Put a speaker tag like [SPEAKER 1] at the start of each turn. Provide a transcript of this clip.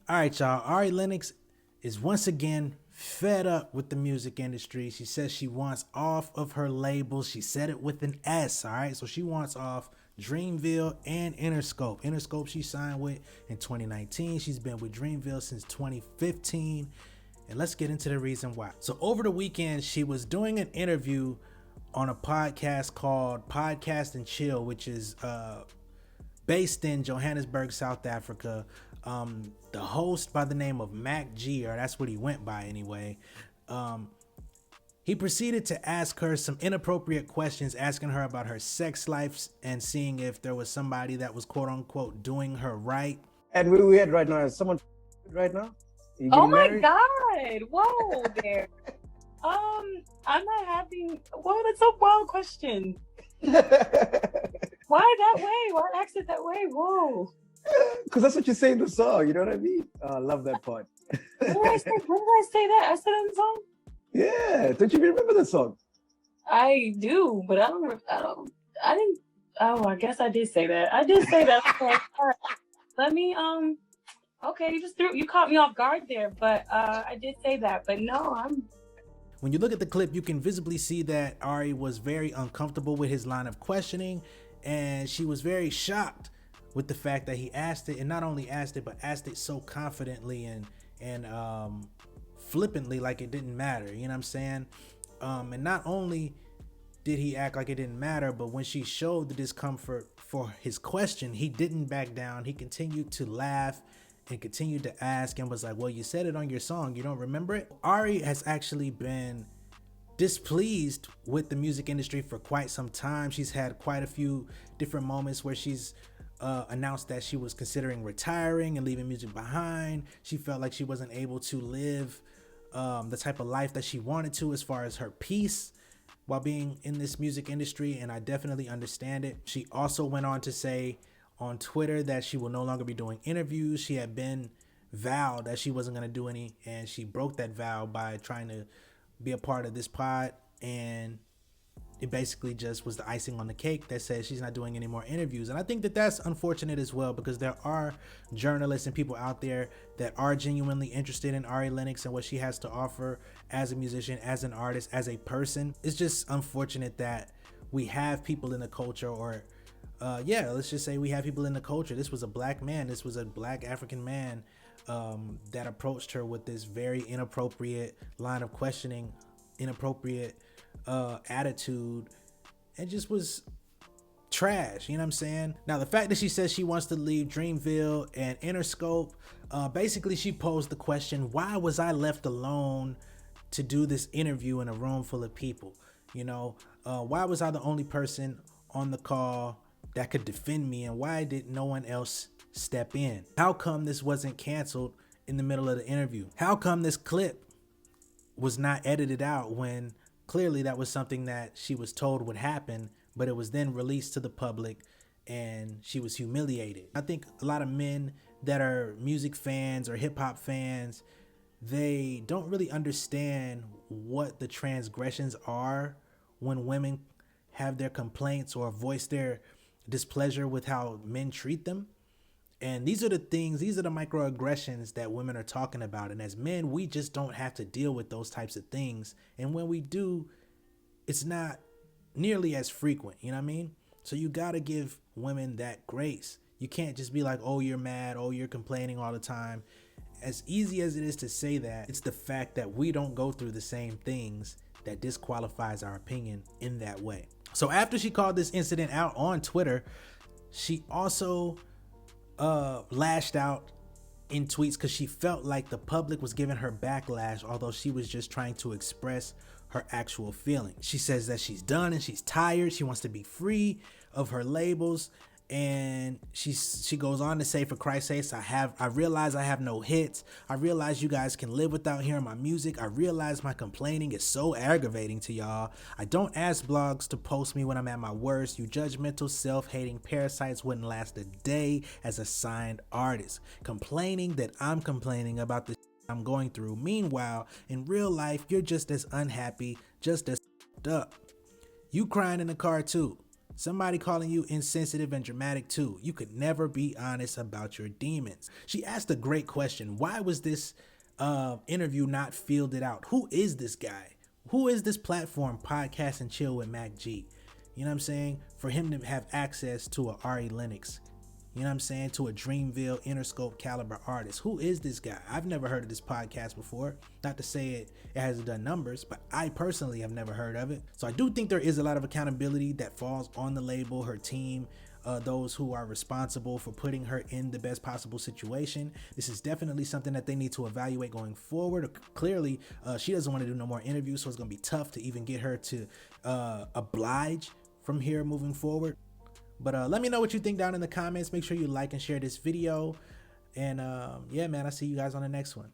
[SPEAKER 1] All right, y'all. Ari Lennox is once again fed up with the music industry. She says she wants off of her labels. She said it with an S, all right? So she wants off Dreamville and Interscope. Interscope she signed with in 2019. She's been with Dreamville since 2015. And let's get into the reason why. So over the weekend, she was doing an interview on a podcast called Podcast and Chill, which is based in Johannesburg, South Africa. The host by the name of Mac G, or that's what he went by anyway, he proceeded to ask her some inappropriate questions, asking her about her sex life and seeing if there was somebody that was quote unquote doing her right.
[SPEAKER 2] And we had right now, someone right now? You
[SPEAKER 3] Oh
[SPEAKER 2] getting
[SPEAKER 3] my
[SPEAKER 2] married?
[SPEAKER 3] God. Whoa there. I'm not having, whoa, that's a wild question. Why that way? Why ask it that way? Whoa.
[SPEAKER 2] Because that's what you say in the song, you know what I mean? I love that part.
[SPEAKER 3] When did I say that? I said it in the song?
[SPEAKER 2] Yeah, don't you remember the song?
[SPEAKER 3] I do, but I didn't, oh, I guess I did say that. I did say that. Okay, all right. Let me, okay, you caught me off guard there, but I did say that, but no,
[SPEAKER 1] When you look at the clip, you can visibly see that Ari was very uncomfortable with his line of questioning, and she was very shocked with the fact that he asked it, and not only asked it, but asked it so confidently and flippantly, like it didn't matter, you know what I'm saying? And not only did he act like it didn't matter, but when she showed the discomfort for his question, he didn't back down. He continued to laugh and continued to ask and was like, well, you said it on your song, you don't remember it? Ari has actually been displeased with the music industry for quite some time. She's had quite a few different moments where she's announced that she was considering retiring and leaving music behind. She felt like she wasn't able to live the type of life that she wanted to as far as her peace while being in this music industry, and I definitely understand it. She also went on to say on Twitter that she will no longer be doing interviews. She had been vowed that she wasn't going to do any, and she broke that vow by trying to be a part of this pod, and it basically just was the icing on the cake that says she's not doing any more interviews. And I think that that's unfortunate as well, because there are journalists and people out there that are genuinely interested in Ari Lennox and what she has to offer as a musician, as an artist, as a person. It's just unfortunate that we have people in the culture, or let's just say we have people in the culture. This was a black man, this was a black African man that approached her with this very inappropriate line of questioning, inappropriate attitude, and just was trash, you know what I'm saying? Now, the fact that she says she wants to leave Dreamville and Interscope, basically she posed the question, why was I left alone to do this interview in a room full of people? You know, why was I the only person on the call that could defend me, and why did no one else step in? How come this wasn't canceled in the middle of the interview? How come this clip was not edited out when clearly that was something that she was told would happen, but it was then released to the public and she was humiliated? I think a lot of men that are music fans or hip hop fans, they don't really understand what the transgressions are when women have their complaints or voice their displeasure with how men treat them. And these are the microaggressions that women are talking about. And as men, we just don't have to deal with those types of things. And when we do, it's not nearly as frequent, you know what I mean? So you gotta give women that grace. You can't just be like, oh, you're mad, oh, you're complaining all the time. As easy as it is to say that, it's the fact that we don't go through the same things that disqualifies our opinion in that way. So after she called this incident out on Twitter, she also lashed out in tweets because she felt like the public was giving her backlash, although she was just trying to express her actual feelings. She says that she's done and she's tired. She wants to be free of her labels. And she goes on to say, for Christ's sakes, I realize I have no hits. I realize you guys can live without hearing my music. I realize my complaining is so aggravating to y'all. I don't ask blogs to post me when I'm at my worst. You judgmental, self-hating parasites wouldn't last a day as a signed artist. Complaining that I'm complaining about the I'm going through. Meanwhile, in real life, you're just as unhappy, just as up. You crying in the car too. Somebody calling you insensitive and dramatic too. You could never be honest about your demons. She asked a great question. Why was this interview not fielded out? Who is this guy? Who is this platform, Podcast and Chill with Mac G? You know what I'm saying? For him to have access to a Ari Lennox, you know what I'm saying, to a Dreamville, Interscope caliber artist. Who is this guy? I've never heard of this podcast before. Not to say it hasn't done numbers, but I personally have never heard of it. So I do think there is a lot of accountability that falls on the label, her team, those who are responsible for putting her in the best possible situation. This is definitely something that they need to evaluate going forward. Clearly, she doesn't want to do no more interviews, so it's going to be tough to even get her to oblige from here moving forward. But let me know what you think down in the comments. Make sure you like and share this video. And yeah, man, I'll see you guys on the next one.